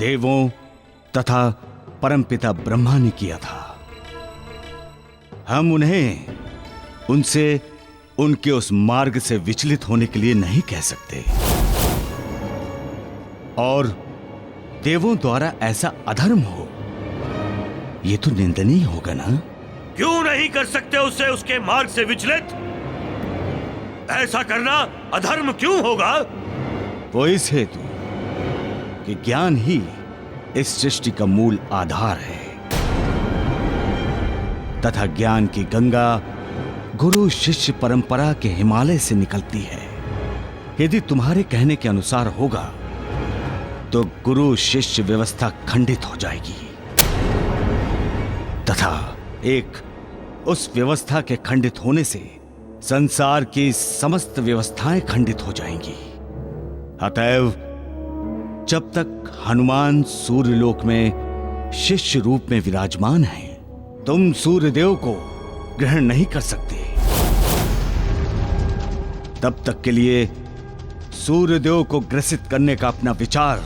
देवों तथा परमपिता ब्रह्मा ने किया था। हम उन्हें उनसे उनके उस मार्ग से विचलित होने के लिए नहीं कह सकते, और देवों द्वारा ऐसा अधर्म हो यह तो निंदनीय होगा ना। क्यों नहीं कर सकते उससे उसके मार्ग से विचलित? ऐसा करना अधर्म क्यों होगा? वो इस हेतु कि ज्ञान ही इस सृष्टि का मूल आधार है, तथा ज्ञान की गंगा गुरु शिष्य परंपरा के हिमालय से निकलती है। यदि तुम्हारे कहने के अनुसार होगा तो गुरु शिष्य व्यवस्था खंडित हो जाएगी, तथा एक उस व्यवस्था के खंडित होने से संसार की समस्त व्यवस्थाएं खंडित हो जाएंगी। अतएव जब तक हनुमान सूर्यलोक में शिष्य रूप में विराजमान हैं, तुम सूर्यदेव को ग्रहण नहीं कर सकते। तब तक के लिए सूर्यदेव को ग्रसित करने का अपना विचार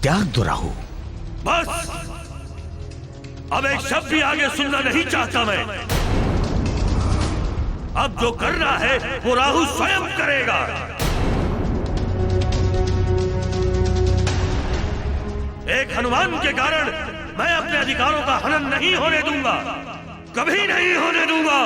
त्याग दो राहु। बस, अब एक शब्द भी आगे सुनना नहीं चाहता मैं। अब जो करना है वो राहु स्वयं करेगा। एक हनुमान के कारण मैं अपने अधिकारों का हनन नहीं होने दूंगा, कभी नहीं होने दूंगा।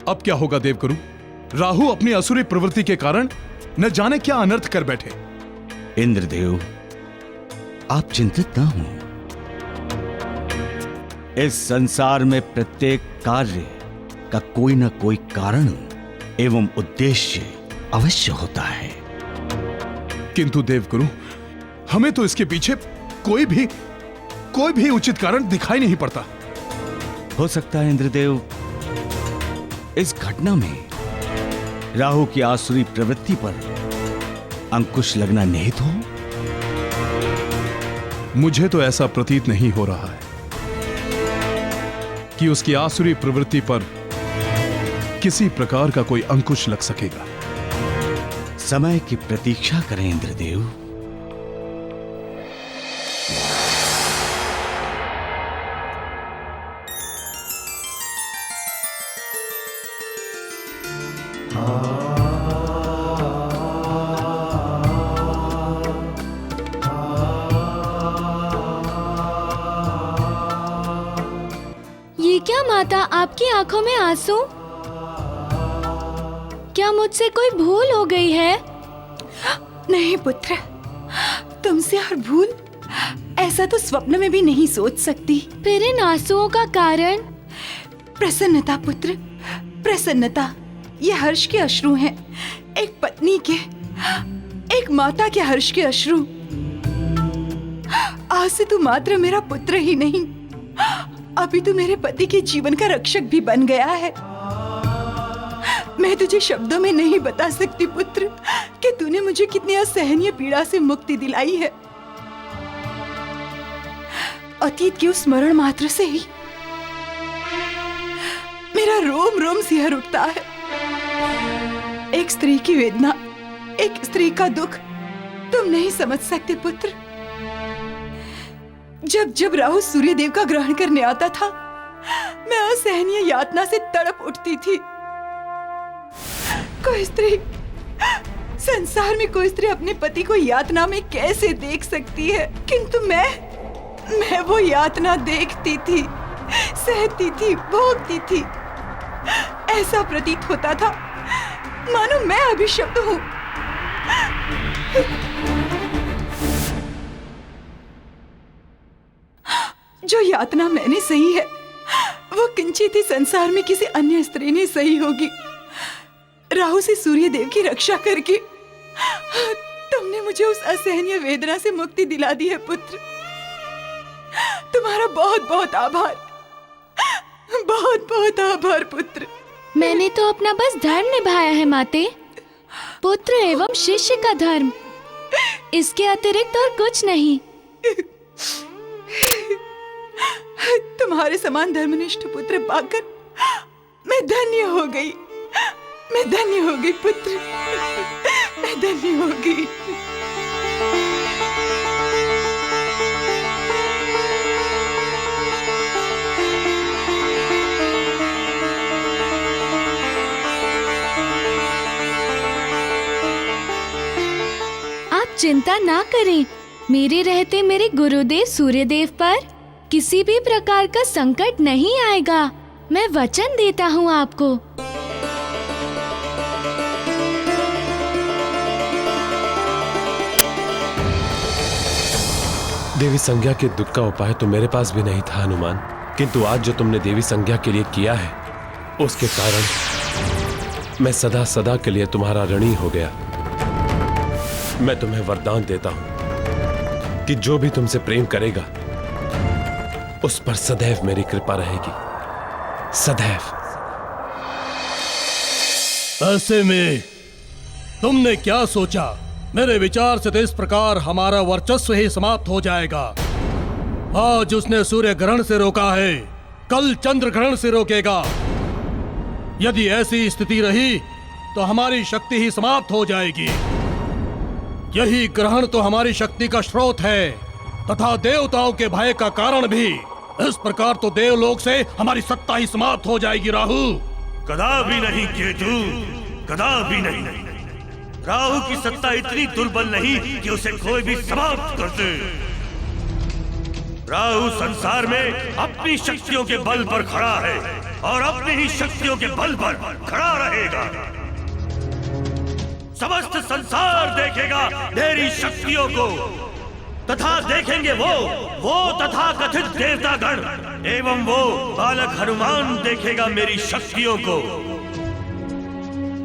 अब क्या होगा देवगुरु? राहु अपनी असुरी प्रवृत्ति के कारण न जाने क्या अनर्थ कर बैठे। इंद्रदेव, आप चिंतित ना हो। इस संसार में प्रत्येक कार्य का कोई ना कोई कारण एवं उद्देश्य अवश्य होता है। किंतु देवगुरु, हमें तो इसके पीछे कोई भी उचित कारण दिखाई नहीं पड़ता। हो सकता है इंद्रदेव, इस घटना में राहु की आसुरी प्रवृत्ति पर अंकुश लगना निहित हो। मुझे तो ऐसा प्रतीत नहीं हो रहा है कि उसकी आसुरी प्रवृत्ति पर किसी प्रकार का कोई अंकुश लग सकेगा। समय की प्रतीक्षा करें इंद्रदेव। ये क्या माता, आपकी आंखों में आंसू? क्या मुझसे कोई भूल हो गई है? नहीं पुत्र, तुमसे और भूल ऐसा तो स्वप्न में भी नहीं सोच सकती। फिर इन आंसुओं का कारण? प्रसन्नता पुत्र, प्रसन्नता। ये हर्ष के अश्रु हैं, एक पत्नी के, एक माता के हर्ष के अश्रु। आज से तू मात्र मेरा पुत्र ही नहीं, अभी तो मेरे पति के जीवन का रक्षक भी बन गया है। मैं तुझे शब्दों में नहीं बता सकती पुत्र कि तूने मुझे कितनी असहनीय पीड़ा से मुक्ति दिलाई है। अतीत के उस स्मरण मात्र से ही मेरा रोम रोम सिहर उठता है। एक स्त्री की वेदना, एक स्त्री का दुख तुम नहीं समझ सकते पुत्र। जब जब राहु सूर्यदेव का ग्रहण करने आता था, मैं असहनीय यातना से तड़प उठती थी। कोई स्त्री, संसार में कोई स्त्री अपने पति को यातना में कैसे देख सकती है? किंतु मैं वो यातना देखती थी, सहती थी, भोगती थी। ऐसा प्रतीत होता था मानो मैं अभिशप्त हूं। जो यातना मैंने सही है वो किंचित ही संसार में किसी अन्य स्त्री ने सही होगी। राहु से सूर्यदेव की रक्षा करके तुमने मुझे उस असहनीय वेदना से मुक्ति दिला दी है पुत्र। तुम्हारा बहुत बहुत आभार, बहुत बहुत आभार पुत्र। मैंने तो अपना बस धर्म निभाया है माते, पुत्र एवं शिष्य का धर्म, इसके अतिरिक्त और कुछ नहीं। तुम्हारे समान धर्मनिष्ठ पुत्र पाकर मैं धन्य हो गई। मैं धन्य हो गई पुत्र, मैं धन्य हो गई। आप चिंता ना करें, मेरे रहते मेरे गुरुदेव सूर्यदेव पर किसी भी प्रकार का संकट नहीं आएगा। मैं वचन देता हूँ आपको। देवी संज्ञा के दुख का उपाय तो मेरे पास भी नहीं था हनुमान, किंतु आज जो तुमने देवी संज्ञा के लिए किया है उसके कारण मैं सदा सदा के लिए तुम्हारा ऋणी हो गया। मैं तुम्हें वरदान देता हूं कि जो भी तुमसे प्रेम करेगा उस पर सदैव मेरी कृपा रहेगी, सदैव। ऐसे में तुमने क्या सोचा? मेरे विचार से तो इस प्रकार हमारा वर्चस्व ही समाप्त हो जाएगा। आज उसने सूर्य ग्रहण से रोका है, कल चंद्र ग्रहण से रोकेगा। यदि ऐसी स्थिति रही तो हमारी शक्ति ही समाप्त हो जाएगी। यही ग्रहण तो हमारी शक्ति का स्रोत है तथा देवताओं के भय का कारण भी। इस प्रकार तो देवलोक से हमारी सत्ता ही समाप्त हो जाएगी। राहु, कदापि नहीं केतु, कदापि नहीं। राहु की सत्ता इतनी दुर्बल नहीं कि उसे कोई भी समाप्त कर दे। राहु संसार में अपनी शक्तियों के बल पर खड़ा है और अपनी ही शक्तियों के बल पर खड़ा रहेगा। समस्त संसार देखेगा मेरी शक्तियों को तथा देखेंगे वो तथा कथित देवतागण एवं वो बालक हनुमान देखेगा मेरी शक्तियों को।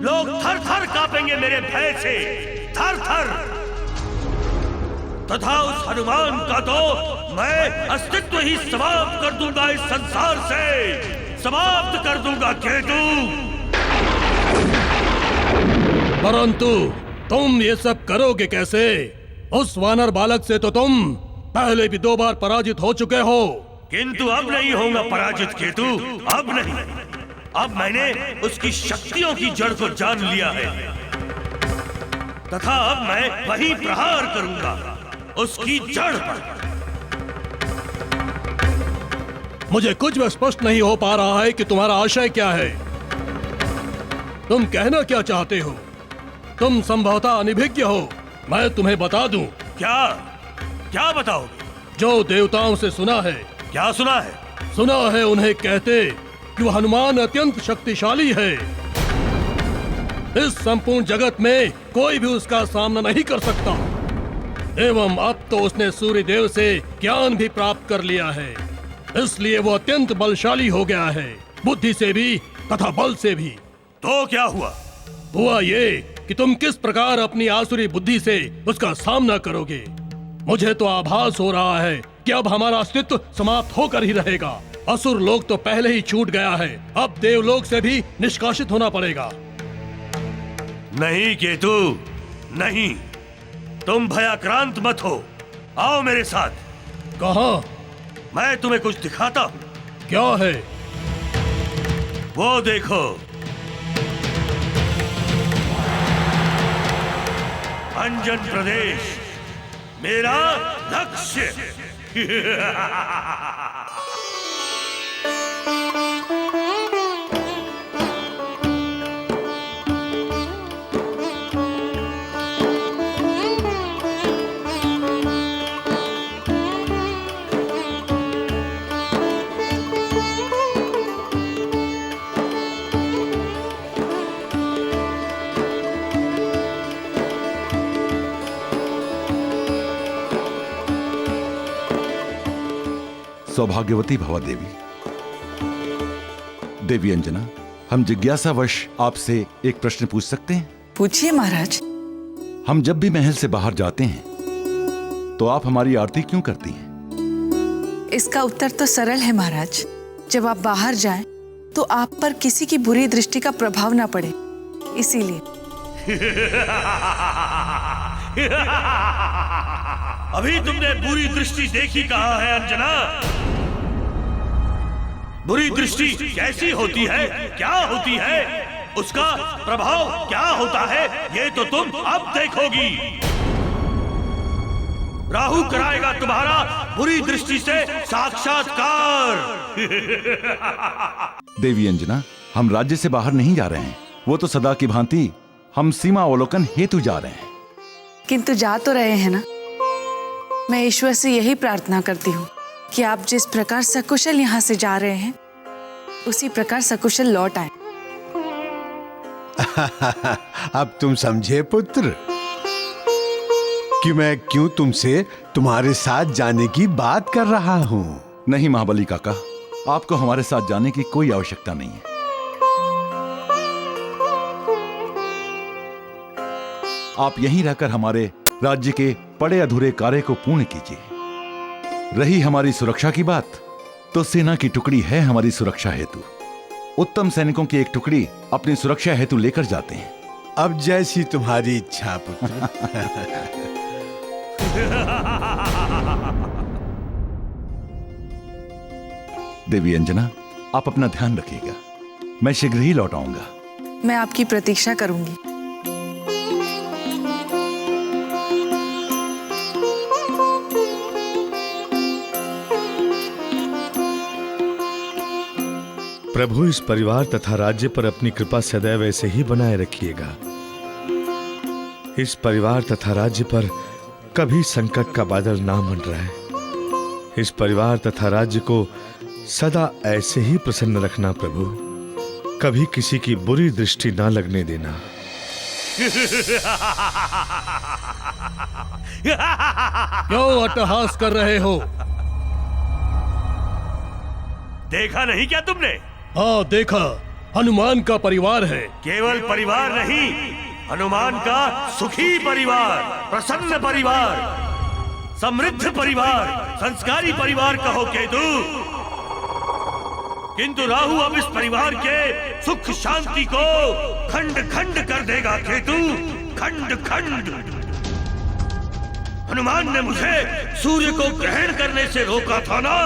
लोग थर थर कांपेंगे मेरे भय से, थर थर। तथा उस हनुमान का तो मैं अस्तित्व ही समाप्त कर दूंगा, इस संसार से समाप्त कर दूंगा केतु। परंतु तुम ये सब करोगे कैसे? उस वानर बालक से तो तुम पहले भी 2 बार पराजित हो चुके हो। किंतु अब नहीं होगा पराजित केतु, अब नहीं। अब मैंने उसकी शक्तियों की जड़ को जान लिया है तथा अब मैं वही प्रहार करूंगा उसकी जड़ पर। मुझे कुछ भी स्पष्ट नहीं हो पा रहा है कि तुम्हारा आशय क्या है। तुम कहना क्या चाहते हो? तुम संभवतः अनभिज्ञ हो। मैं तुम्हें बता दूं। क्या क्या बताओगे? जो देवताओं से सुना है। क्या सुना है? सुना है उन्हें कहते कि वो हनुमान अत्यंत शक्तिशाली है। इस संपूर्ण जगत में कोई भी उसका सामना नहीं कर सकता। एवं अब तो उसने सूर्य देव से ज्ञान भी प्राप्त कर लिया है, इसलिए वो अत्यंत बलशाली हो गया है, बुद्धि से भी तथा बल से भी। तो क्या हुआ? हुआ ये कि तुम किस प्रकार अपनी आसुरी बुद्धि से उसका सामना करोगे। मुझे तो आभास हो रहा है कि अब हमारा अस्तित्व समाप्त होकर ही रहेगा। असुर लोक तो पहले ही छूट गया है, अब देवलोक से भी निष्कासित होना पड़ेगा। नहीं केतु, नहीं। तुम भयाक्रांत मत हो। आओ मेरे साथ। कहाँ? मैं तुम्हें कुछ दिखाता हूँ। क्या है? वो देखो, अंजन प्रदेश मेरा लक्ष्य। सौभाग्यवती भवा देवी। देवी अंजना, हम जिज्ञासावश आपसे एक प्रश्न पूछ सकते हैं? पूछिए महाराज। हम जब भी महल से बाहर जाते हैं तो आप हमारी आरती क्यों करती हैं? इसका उत्तर तो सरल है महाराज। जब आप बाहर जाएं तो आप पर किसी की बुरी दृष्टि का प्रभाव ना पड़े, इसीलिए। अभी तुमने बुरी दृष्टि देखी कहाँ है अंजना? बुरी दृष्टि कैसी होती है, क्या होती है, उसका प्रभाव क्या होता है, ये तो तुम अब देखोगी। राहु कराएगा तुम्हारा बुरी दृष्टि से साक्षात्कार। देवी अंजना, हम राज्य से बाहर नहीं जा रहे हैं, वो तो सदा की भांति हम सीमा अवलोकन हेतु जा रहे हैं। किंतु जा तो रहे हैं ना। मैं ईश्वर से यही प्रार्थना करती हूँ कि आप जिस प्रकार सकुशल यहाँ से जा रहे हैं उसी प्रकार सकुशल लौट आए। अब तुम समझे पुत्र कि मैं क्यों तुमसे तुम्हारे साथ जाने की बात कर रहा हूँ। नहीं महाबली काका, आपको हमारे साथ जाने की कोई आवश्यकता नहीं है। आप यहीं रहकर हमारे राज्य के पड़े अधूरे कार्य को पूर्ण कीजिए। रही हमारी सुरक्षा की बात, तो सेना की टुकड़ी है हमारी सुरक्षा हेतु। उत्तम सैनिकों की एक टुकड़ी अपनी सुरक्षा हेतु लेकर जाते हैं। अब जैसी तुम्हारी इच्छा पुत्र। देवी अंजना, आप अपना ध्यान रखिएगा। मैं शीघ्र ही लौट आऊंगा। मैं आपकी प्रतीक्षा करूंगी। प्रभु इस परिवार तथा राज्य पर अपनी कृपा सदैव ऐसे ही बनाए रखिएगा। इस परिवार तथा राज्य पर कभी संकट का बादल ना मंडराए। इस परिवार तथा राज्य को सदा ऐसे ही प्रसन्न रखना प्रभु। कभी किसी की बुरी दृष्टि ना लगने देना। क्यों अट्टहास कर रहे हो? देखा नहीं क्या तुमने? हाँ देखा, हनुमान का परिवार है। केवल परिवार नहीं, हनुमान का सुखी परिवार, प्रसन्न परिवार, समृद्ध परिवार, संस्कारी परिवार कहो केतु। किंतु राहु अब इस परिवार के सुख शांति को खंड खंड कर देगा केतु, खंड खंड। हनुमान ने मुझे सूर्य को ग्रहण करने से रोका था ना,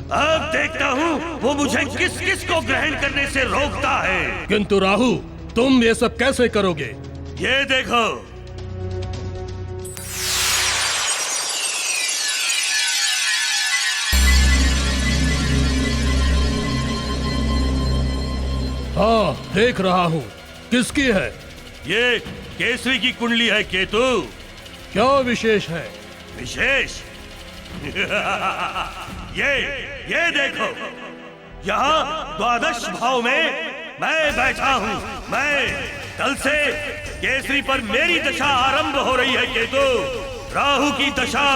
अब देखता हूँ वो मुझे किस किस को ग्रहण करने से रोकता है। किंतु राहु, तुम ये सब कैसे करोगे? ये देखो, हाँ देख रहा हूँ। किसकी है? ये केसरी की कुंडली है केतु। क्या विशेष है? विशेष? ये देखो, यहाँ द्वादश भाव में मैं बैठा हूँ। मैं कल से केसरी पर मेरी दशा आरंभ हो रही है केतु, राहु की दशा।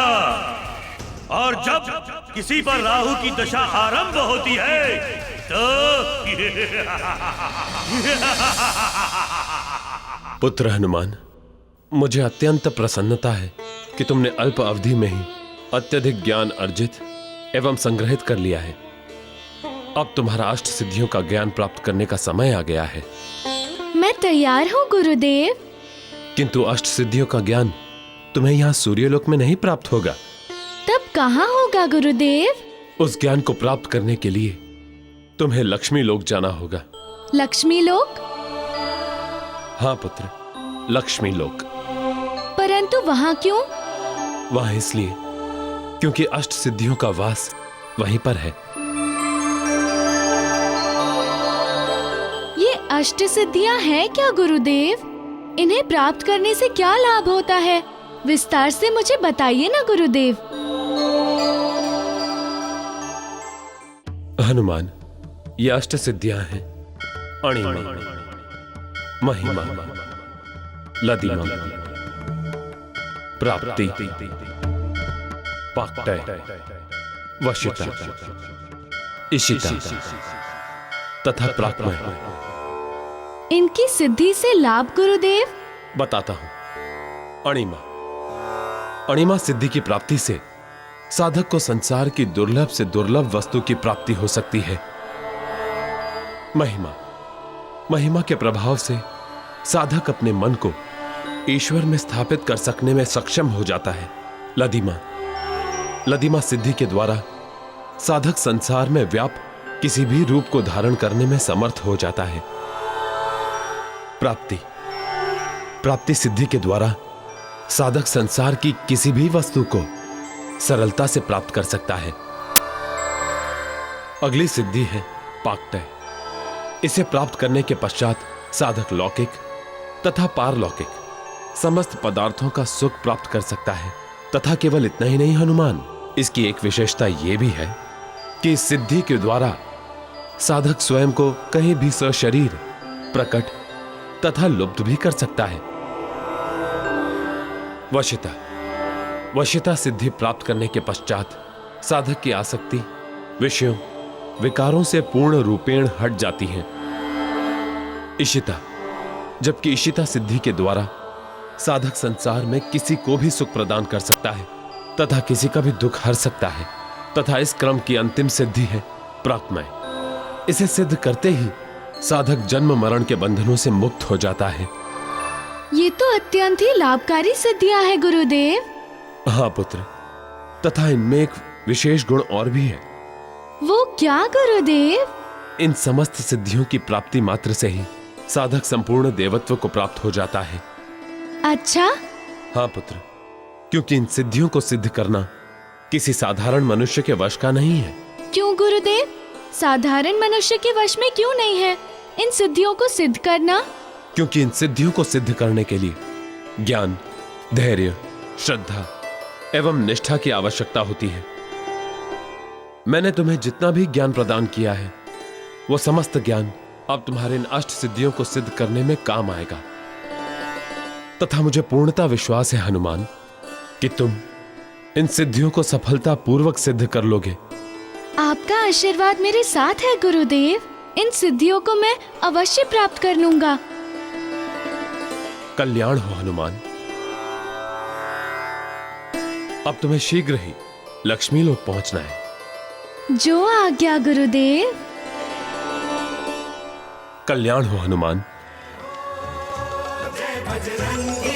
और जब किसी पर राहु की दशा आरंभ होती है तो पुत्र हनुमान, मुझे अत्यंत प्रसन्नता है कि तुमने अल्प अवधि में ही अत्यधिक ज्ञान अर्जित एवं संग्रहित कर लिया है। अब तुम्हारा अष्ट सिद्धियों का ज्ञान प्राप्त करने का समय आ गया है। मैं तैयार हूँ गुरुदेव। किंतु अष्ट सिद्धियों का ज्ञान तुम्हें यहाँ सूर्यलोक में नहीं प्राप्त होगा। तब कहाँ होगा गुरुदेव? उस ज्ञान को प्राप्त करने के लिए तुम्हें लक्ष्मी लोक जाना होगा। लक्ष्मी लोक? हाँ पुत्र, लक्ष्मी लोक। परंतु वहाँ क्यों? वहाँ इसलिए क्योंकि अष्ट सिद्धियों का वास वहीं पर है। ये अष्ट सिद्धियां हैं क्या गुरुदेव? इन्हें प्राप्त करने से क्या लाभ होता है? विस्तार से मुझे बताइए ना गुरुदेव। हनुमान, ये अष्ट सिद्धियां हैं अणिमा, महिमा, लदिमा, प्राप्ति, पाक्तय, वशिता, इशिता तथा प्राक्मय। इनकी सिद्धि से लाभ गुरुदेव? बताता हूं। अणिमा सिद्धि की प्राप्ति से साधक को संसार की दुर्लभ से दुर्लभ वस्तु की प्राप्ति हो सकती है। महिमा के प्रभाव से साधक अपने मन को ईश्वर में स्थापित कर सकने में सक्षम हो जाता है। लदिमा सिद्धि के द्वारा साधक संसार में व्याप्त किसी भी रूप को धारण करने में समर्थ हो जाता है। प्राप्ति सिद्धि के द्वारा साधक संसार की किसी भी वस्तु को सरलता से प्राप्त कर सकता है। अगली सिद्धि है पाक्तय। इसे प्राप्त करने के पश्चात साधक लौकिक तथा पारलौकिक समस्त पदार्थों का सुख प्राप्त कर सकता है। तथा केवल इतना ही नहीं हनुमान, इसकी एक विशेषता यह भी है कि इस सिद्धि के द्वारा साधक स्वयं को कहीं भी सशरीर प्रकट तथा लुप्त भी कर सकता है। वशिता सिद्धि प्राप्त करने के पश्चात साधक की आसक्ति विषयों विकारों से पूर्ण रूपेण हट जाती है। इशिता, जबकि इशिता सिद्धि के द्वारा साधक संसार में किसी को भी सुख प्रदान कर सकता है तथा किसी का भी दुख हर सकता है। तथा इस क्रम की अंतिम सिद्धि है प्राक्तमय। इसे सिद्ध करते ही साधक जन्म मरण के बंधनों से मुक्त हो जाता है। ये तो अत्यंत ही लाभकारी सिद्धियां है गुरुदेव। हाँ पुत्र, तथा इनमें एक विशेष गुण और भी है। वो क्या गुरुदेव? इन समस्त सिद्धियों की प्राप्ति मात्र से ही साधक संपूर्ण देवत्व को प्राप्त हो जाता है। अच्छा? हाँ पुत्र, क्योंकि इन सिद्धियों को सिद्ध करना किसी साधारण मनुष्य के वश का नहीं है। क्यों गुरुदेव? साधारण मनुष्य के वश में क्यों नहीं है इन सिद्धियों को सिद्ध करना? क्योंकि इन सिद्धियों को सिद्ध करने के लिए ज्ञान, धैर्य, श्रद्धा एवं निष्ठा की आवश्यकता होती है। मैंने तुम्हें जितना भी ज्ञान प्रदान किया है वो समस्त ज्ञान अब तुम्हारे इन अष्ट सिद्धियों को सिद्ध करने में काम आएगा। तथा मुझे पूर्णता विश्वास है हनुमान कि तुम इन सिद्धियों को सफलता पूर्वक सिद्ध कर लोगे। आपका आशीर्वाद मेरे साथ है गुरुदेव। इन सिद्धियों को मैं अवश्य प्राप्त कर लूंगा। कल्याण हो हनुमान। अब तुम्हें शीघ्र ही लक्ष्मी लोक पहुंचना है। जो आज्ञा गुरुदेव। कल्याण हो हनुमान। बजरंगी